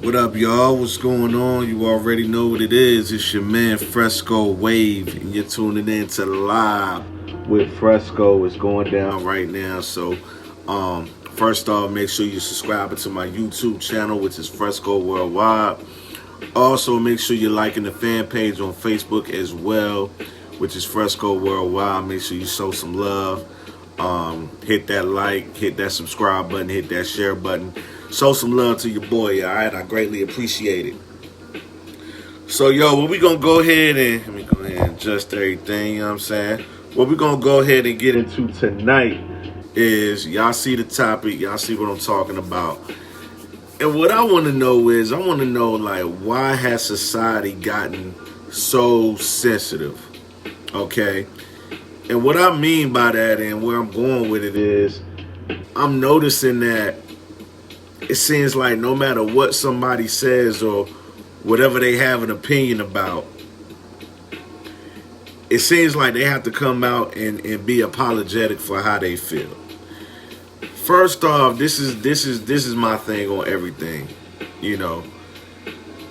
What up, y'all? What's going on? You already know what it is. It's your man Fresco Wave, and you're tuning in to Live with Fresco. It's going down right now. So, first off, make sure you subscribe to my YouTube channel, which is Fresco Worldwide. Also, make sure you're liking the fan page on Facebook as well, which is Fresco Worldwide. Make sure you show some love. Hit that like, hit that subscribe button, hit that share button. Show some love to your boy, all right? I greatly appreciate it. So, yo, what we gonna go ahead and, let me go ahead and adjust everything, you know what I'm saying? What we gonna go ahead and get into tonight is, y'all see the topic, y'all see what I'm talking about. And what I want to know is, I want to know, like, why has society gotten so sensitive, okay? And what I mean by that and where I'm going with it is, I'm noticing that it seems like no matter what somebody says or whatever they have an opinion about, it seems like they have to come out and be apologetic for how they feel. First off, this is my thing on everything. You know,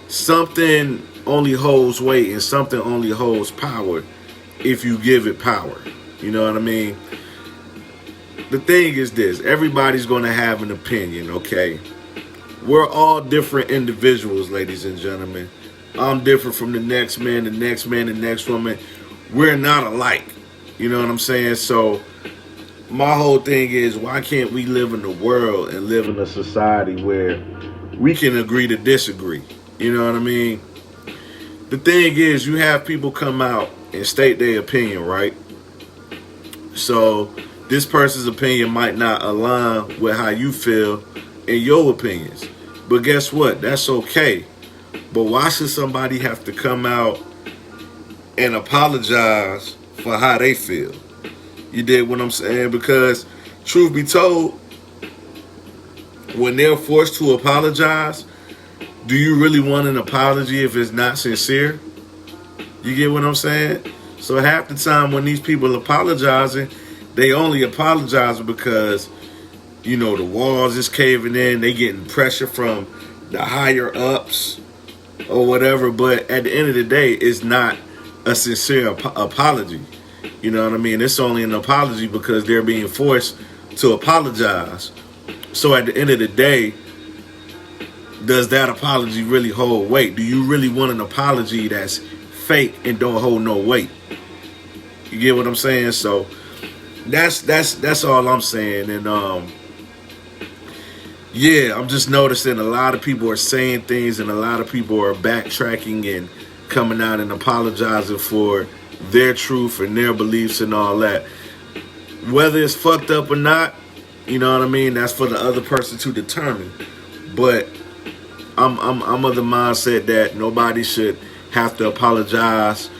something only holds weight and something only holds power if you give it power. You know what I mean? The thing is this, everybody's going to have an opinion, okay? We're all different individuals, ladies and gentlemen. I'm different from the next man, the next man, the next woman. We're not alike. You know what I'm saying? So my whole thing is, why can't we live in the world and live in a society where we can agree to disagree? You know what I mean? The thing is, you have people come out and state their opinion, right? So this person's opinion might not align with how you feel in your opinions. But guess what? That's okay. But why should somebody have to come out and apologize for how they feel? You dig what I'm saying? Because truth be told, when they're forced to apologize, do you really want an apology if it's not sincere? You get what I'm saying? So half the time when these people apologizing, they only apologize because, you know, the walls is caving in, they getting pressure from the higher ups or whatever. But at the end of the day, it's not a sincere apology. You know what I mean? It's only an apology because they're being forced to apologize. So at the end of the day, does that apology really hold weight? Do you really want an apology that's fake and don't hold no weight? You get what I'm saying? So that's all I'm saying. And yeah, I'm just noticing a lot of people are saying things and a lot of people are backtracking and coming out and apologizing for their truth and their beliefs and all that. Whether it's fucked up or not, you know what I mean, that's for the other person to determine. But I'm of the mindset that nobody should have to apologize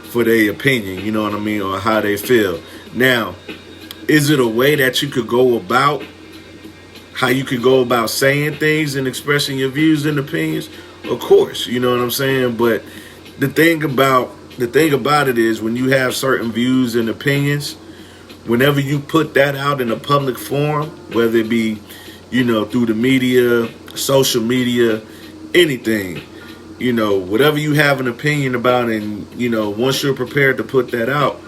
for their opinion, you know what I mean, or how they feel. Now, is it a way that you could go about how you could go about saying things and expressing your views and opinions? Of course, you know what I'm saying. But the thing about it is, when you have certain views and opinions, whenever you put that out in a public forum, whether it be, you know, through the media, social media, anything, you know, whatever you have an opinion about, and, you know, once you're prepared to put that out,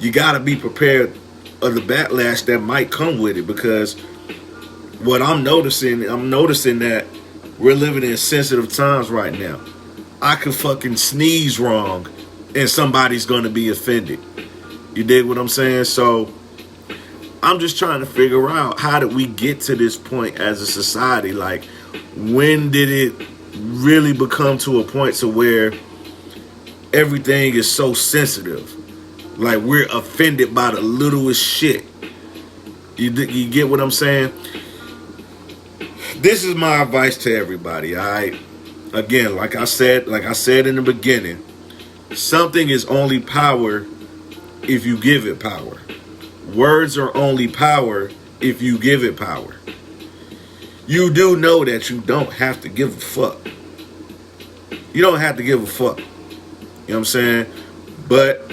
you got to be prepared of the backlash that might come with it. Because what I'm noticing that we're living in sensitive times right now. I could fucking sneeze wrong and somebody's going to be offended. You dig what I'm saying? So I'm just trying to figure out, how did we get to this point as a society? Like, when did it really become to a point to where everything is so sensitive? Like, we're offended by the littlest shit. You get what I'm saying? This is my advice to everybody, all right? Again, like I said in the beginning, something is only power if you give it power. Words are only power if you give it power. You do know that you don't have to give a fuck. You don't have to give a fuck. You know what I'm saying? But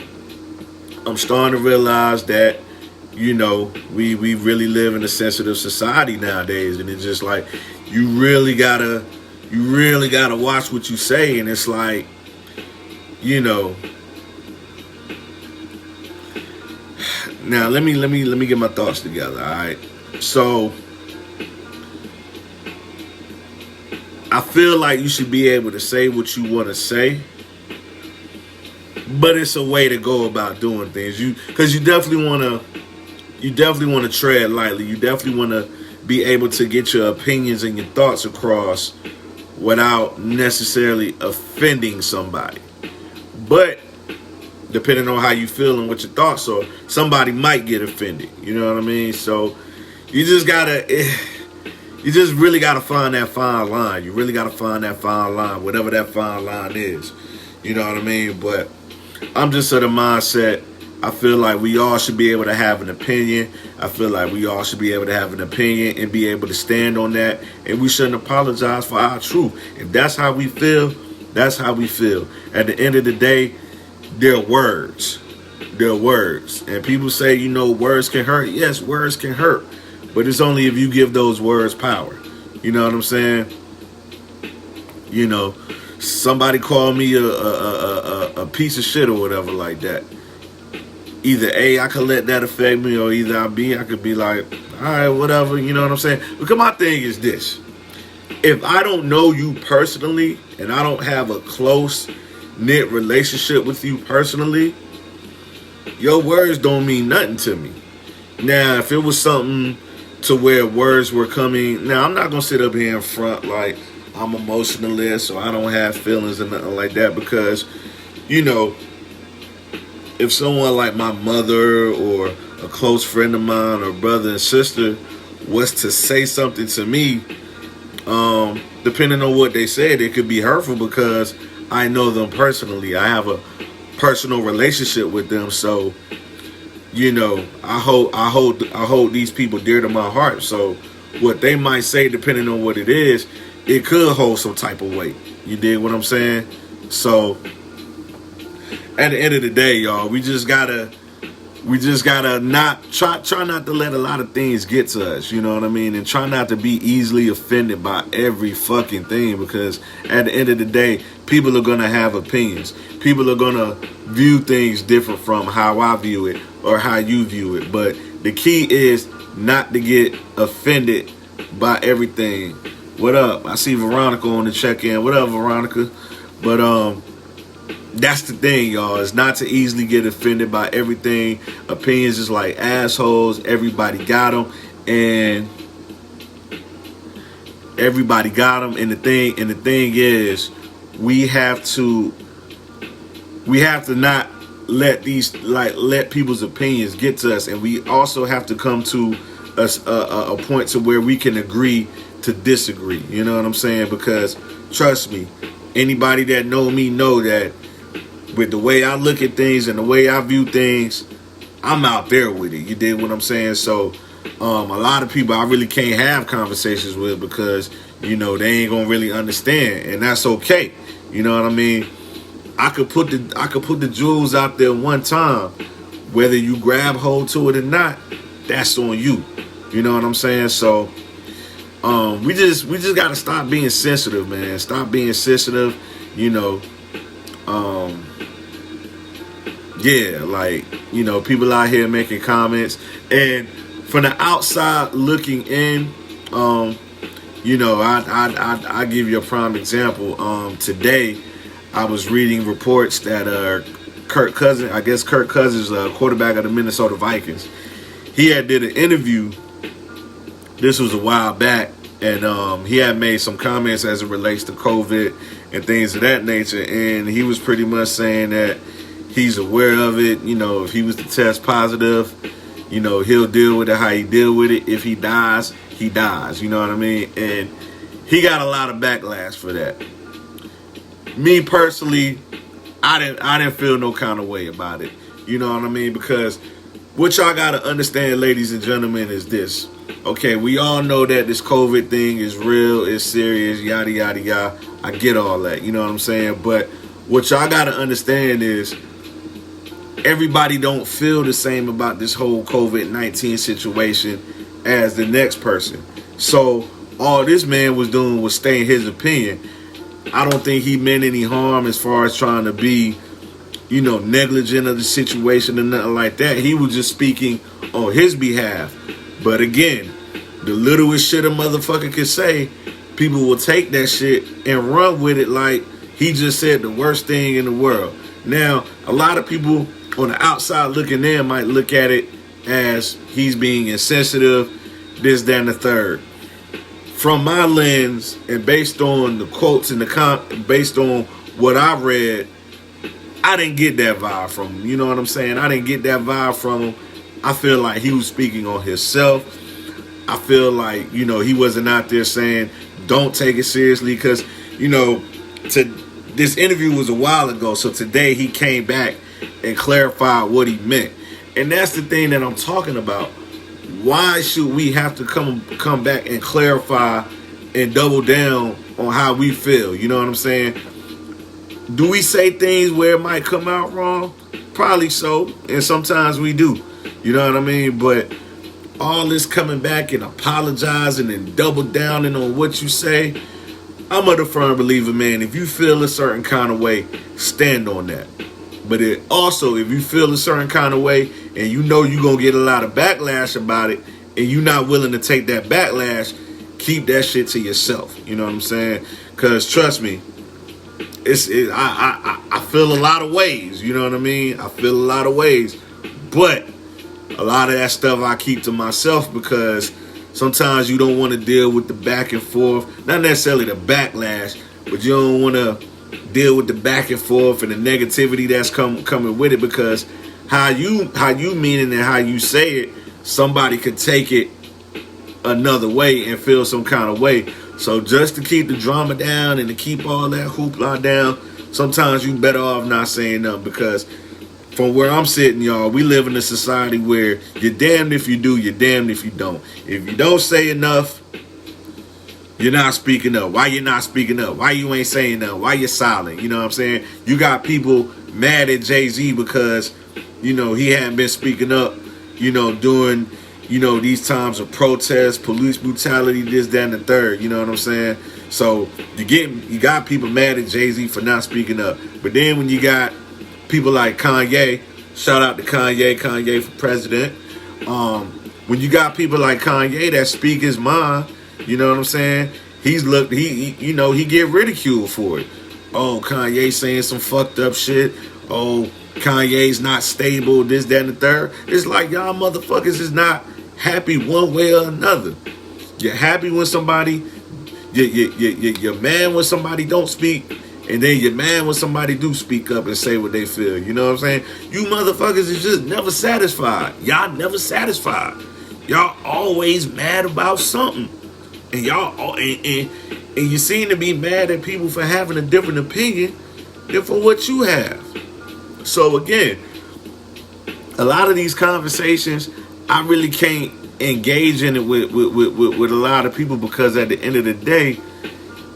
I'm starting to realize that, you know, we really live in a sensitive society nowadays. And it's just like, you really gotta you really gotta watch what you say. And it's like, you know. Now let me get my thoughts together. All right. So I feel like you should be able to say what you want to say, but it's a way to go about doing things. Because you definitely want to tread lightly. You definitely want to be able to get your opinions and your thoughts across without necessarily offending somebody. But depending on how you feel and what your thoughts are, somebody might get offended. You know what I mean? So you just really gotta find that fine line. You really gotta find that fine line, whatever that fine line is. You know what I mean? But I'm just of the mindset, I feel like we all should be able to have an opinion. I feel like we all should be able to have an opinion and be able to stand on that. And we shouldn't apologize for our truth. If that's how we feel, that's how we feel. At the end of the day, they're words. They're words. And people say, you know, words can hurt. Yes, words can hurt. But it's only if you give those words power. You know what I'm saying? You know, somebody called me a piece of shit or whatever like that. Either A, I could let that affect me, or either B, I could be like, all right, whatever, you know what I'm saying? Because my thing is this. If I don't know you personally and I don't have a close-knit relationship with you personally, your words don't mean nothing to me. Now, if it was something to where words were coming, now I'm not going to sit up here in front like I'm emotionalist or I don't have feelings and nothing like that, because, you know, if someone like my mother or a close friend of mine or brother and sister was to say something to me, depending on what they said, it could be hurtful because I know them personally. I have a personal relationship with them. So, you know, I hold these people dear to my heart. So what they might say, depending on what it is, it could hold some type of weight. You dig what I'm saying? So at the end of the day, y'all, we just gotta not try not to let a lot of things get to us, you know what I mean? And try not to be easily offended by every fucking thing, because at the end of the day, people are gonna have opinions. People are gonna view things different from how I view it or how you view it. But the key is not to get offended by everything. What up? I see Veronica on the check-in. What up, Veronica? But that's the thing, y'all, is not to easily get offended by everything. Opinions is like assholes. Everybody got them, and everybody got them. And the thing is, we have to not let people's opinions get to us, and we also have to come to a point to where we can agree to disagree. You know what I'm saying? Because trust me, anybody that know me know that with the way I look at things and the way I view things, I'm out there with it. You dig what I'm saying? So a lot of people I really can't have conversations with because, you know, they ain't gonna really understand, and that's okay. You know what I mean? I could put the jewels out there one time. Whether you grab hold to it or not, that's on you. You know what I'm saying? So we just gotta stop being sensitive, man. Stop being sensitive, you know. Yeah, like, you know, people out here making comments, and from the outside looking in, you know, I give you a prime example. Today, I was reading reports that Kirk Cousins, quarterback of the Minnesota Vikings, he had did an interview. This was a while back, and he had made some comments as it relates to COVID and things of that nature, and he was pretty much saying that he's aware of it. You know, if he was to test positive, you know, he'll deal with it how he deal with it. If he dies, he dies. You know what I mean? And he got a lot of backlash for that. Me personally, I didn't feel no kind of way about it. You know what I mean? Because what y'all gotta understand, ladies and gentlemen, is this. Okay, we all know that this COVID thing is real, it's serious, yada yada yada. I get all that. You know what I'm saying? But what y'all gotta understand is, everybody don't feel the same about this whole COVID-19 situation as the next person. So all this man was doing was stating his opinion. I don't think he meant any harm as far as trying to be, negligent of the situation and nothing like that. He was just speaking on his behalf. But again, the littlest shit a motherfucker could say, people will take that shit and run with it like he just said the worst thing in the world. Now, a lot of people on the outside looking in might look at it as he's being insensitive, this, that, and the third. From my lens, and based on the quotes and based on what I read, I didn't get that vibe from him. You know what I'm saying? I didn't get that vibe from him. I feel like he was speaking on himself. I feel like, he wasn't out there saying, don't take it seriously. Because, this interview was a while ago. So today he came back and clarified what he meant. And that's the thing that I'm talking about. Why should we have to come back and clarify and double down on how we feel? You know what I'm saying? Do we say things where it might come out wrong? Probably so. And sometimes we do. You know what I mean? But all this coming back and apologizing and double downing on what you say, I'm a firm believer, man. If you feel a certain kind of way, stand on that. But also, if you feel a certain kind of way and you're going to get a lot of backlash about it and you're not willing to take that backlash, keep that shit to yourself. You know what I'm saying? Because trust me, I feel a lot of ways. You know what I mean? I feel a lot of ways. But a lot of that stuff I keep to myself because sometimes you don't want to deal with the back and forth. Not necessarily the backlash, but you don't want to deal with the back and forth and the negativity that's coming with it, because how you mean it and how you say it, somebody could take it another way and feel some kind of way. So just to keep the drama down and to keep all that hoopla down, sometimes you better off not saying nothing, because from where I'm sitting, y'all, we live in a society where you're damned if you do, you're damned if you don't. If you don't say enough, you're not speaking up. Why you not speaking up? Why you ain't saying nothing? Why you silent? You know what I'm saying? You got people mad at Jay-Z because, he hadn't been speaking up, during, these times of protest, police brutality, this, that, and the third. You know what I'm saying? So you got people mad at Jay-Z for not speaking up. But then when you got people like Kanye, shout out to Kanye for president. When you got people like Kanye that speak his mind, you know what I'm saying? He get ridiculed for it. Oh, Kanye saying some fucked up shit. Oh, Kanye's not stable, this, that, and the third. It's like y'all motherfuckers is not happy one way or another. You're happy when somebody, you're mad when somebody don't speak, and then you're mad when somebody do speak up and say what they feel. You know what I'm saying? You motherfuckers is just never satisfied. Y'all never satisfied. Y'all always mad about something. And y'all and you seem to be mad at people for having a different opinion than for what you have. So again, a lot of these conversations, I really can't engage in it with a lot of people, because at the end of the day,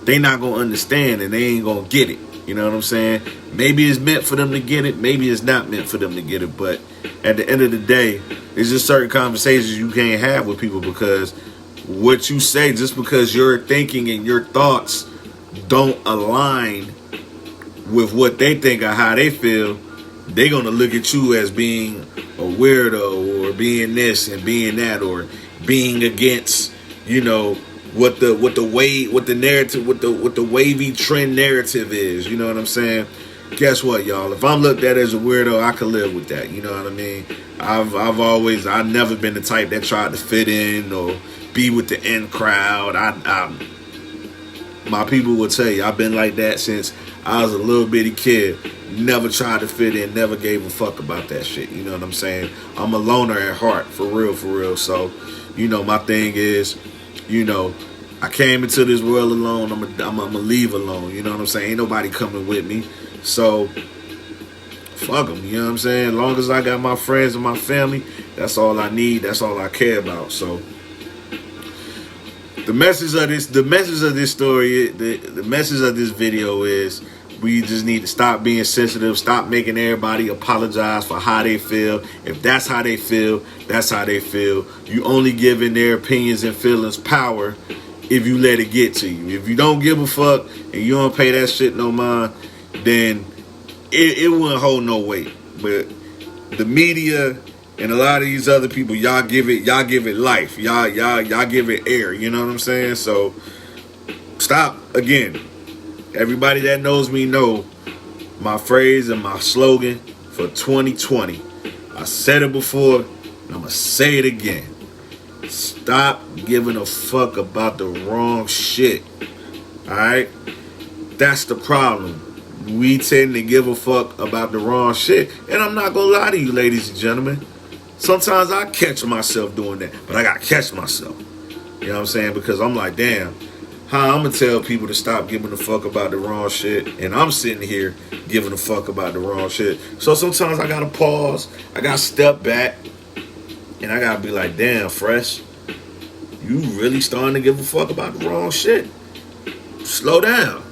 they not gonna understand and they ain't gonna get it. You know what I'm saying? Maybe it's meant for them to get it, maybe it's not meant for them to get it. But at the end of the day, there's just certain conversations you can't have with people, because what you say, just because your thinking and your thoughts don't align with what they think or how they feel, they're gonna look at you as being a weirdo or being this and being that, or being against, what the narrative, what the wavy trend narrative is. You know what I'm saying? Guess what, y'all? If I'm looked at as a weirdo, I can live with that. You know what I mean? I've never been the type that tried to fit in or be with the in crowd. My people will tell you, I've been like that since I was a little bitty kid. Never tried to fit in, never gave a fuck about that shit. You know what I'm saying? I'm a loner at heart, for real. So, my thing is, I came into this world alone. I'm gonna leave alone. You know what I'm saying? Ain't nobody coming with me. So, fuck them. You know what I'm saying? As long as I got my friends and my family, that's all I need. That's all I care about. So, the message of this story, the message of this video is, we just need to stop being sensitive. Stop making everybody apologize for how they feel. If that's how they feel, that's how they feel. You only giving their opinions and feelings power if you let it get to you. If you don't give a fuck and you don't pay that shit no mind, then it wouldn't hold no weight. But the media and a lot of these other people, y'all give it life. Y'all give it air. You know what I'm saying? So stop. Again, everybody that knows me know my phrase and my slogan for 2020. I said it before, and I'm gonna say it again. Stop giving a fuck about the wrong shit. Alright? That's the problem. We tend to give a fuck about the wrong shit. And I'm not gonna lie to you, ladies and gentlemen. Sometimes I catch myself doing that. But I gotta catch myself. You know what I'm saying? Because I'm like, damn, how I'm gonna tell people to stop giving a fuck about the wrong shit, and I'm sitting here giving a fuck about the wrong shit. So sometimes I gotta pause, I gotta step back, and I gotta be like, damn, Fresh, you really starting to give a fuck about the wrong shit. Slow down.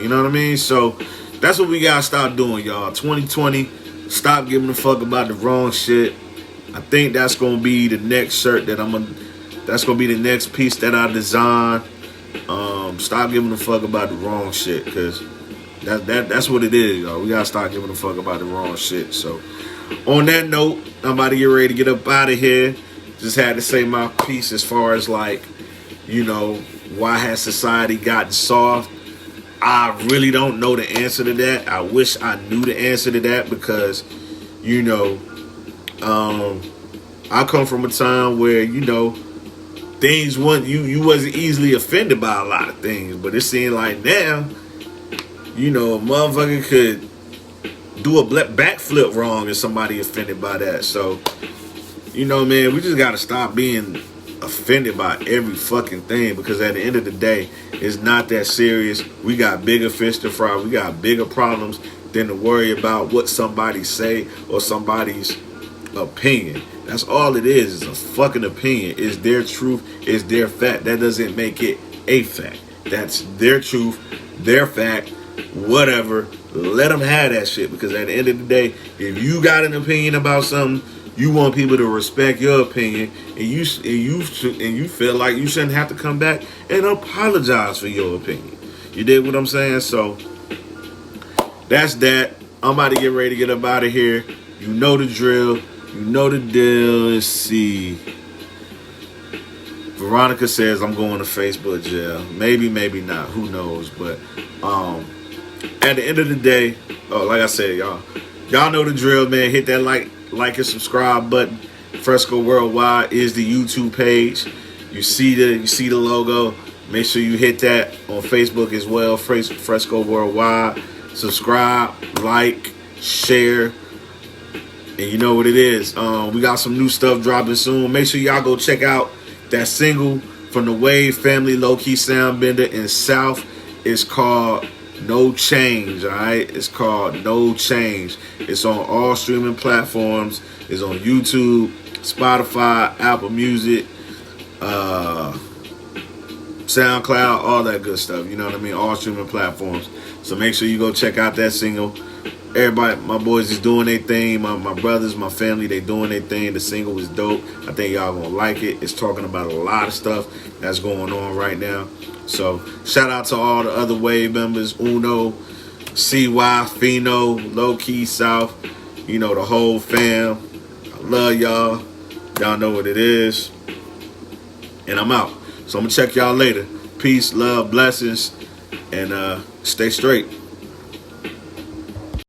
You know what I mean? So that's what we gotta stop doing, y'all. 2020, stop giving a fuck about the wrong shit. I think that's gonna be the next shirt that that's gonna be the next piece that I design. Stop giving a fuck about the wrong shit, because that's what it is, y'all. We gotta stop giving a fuck about the wrong shit. So on that note, I'm about to get ready to get up out of here. Just had to say my piece as far as, like, you know, why has society gotten soft? I really don't know the answer to that. I wish I knew the answer to that, because, you know, I come from a time where, you know, things you wasn't easily offended by a lot of things, but it seemed like now, you know, a motherfucker could do a backflip wrong and somebody offended by that. So, you know, man, we just gotta stop being offended by every fucking thing, because at the end of the day, it's not that serious. We got bigger fish to fry. We got bigger problems than to worry about what somebody say or somebody's opinion. That's all it is a fucking opinion. It's their truth, it's their fact. That doesn't make it a fact. That's their truth, their fact, whatever. Let them have that shit, because at the end of the day, if you got an opinion about something, you want people to respect your opinion, and you feel like you shouldn't have to come back and apologize for your opinion. You dig what I'm saying? So that's that. I'm about to get ready to get up out of here. You know the drill. You know the deal. Let's see. Veronica says I'm going to Facebook jail. Maybe, maybe not. Who knows? But at the end of the day, like I said, y'all know the drill, man. Hit that like and subscribe button. Fresco Worldwide is the YouTube page. You see the logo. Make sure you hit that on Facebook as well. Fresco Worldwide. Subscribe, like, share. And you know what it is. We got some new stuff dropping soon. Make sure y'all go check out that single from the Wave family, Low Key Soundbender in South. It's called No Change, all right? It's called No Change. It's on all streaming platforms. It's on YouTube, Spotify, Apple Music, SoundCloud, all that good stuff. You know what I mean? All streaming platforms. So make sure you go check out that single. Everybody, my boys is doing their thing. My brothers, my family, they doing their thing. The single is dope. I think y'all gonna like it. It's talking about a lot of stuff that's going on right now. So shout out to all the other Wave members, Uno, CY, Fino, Low Key South, you know, the whole fam. I love y'all. Y'all know what it is. And I'm out. So I'm gonna check y'all later. Peace, love, blessings, and stay straight.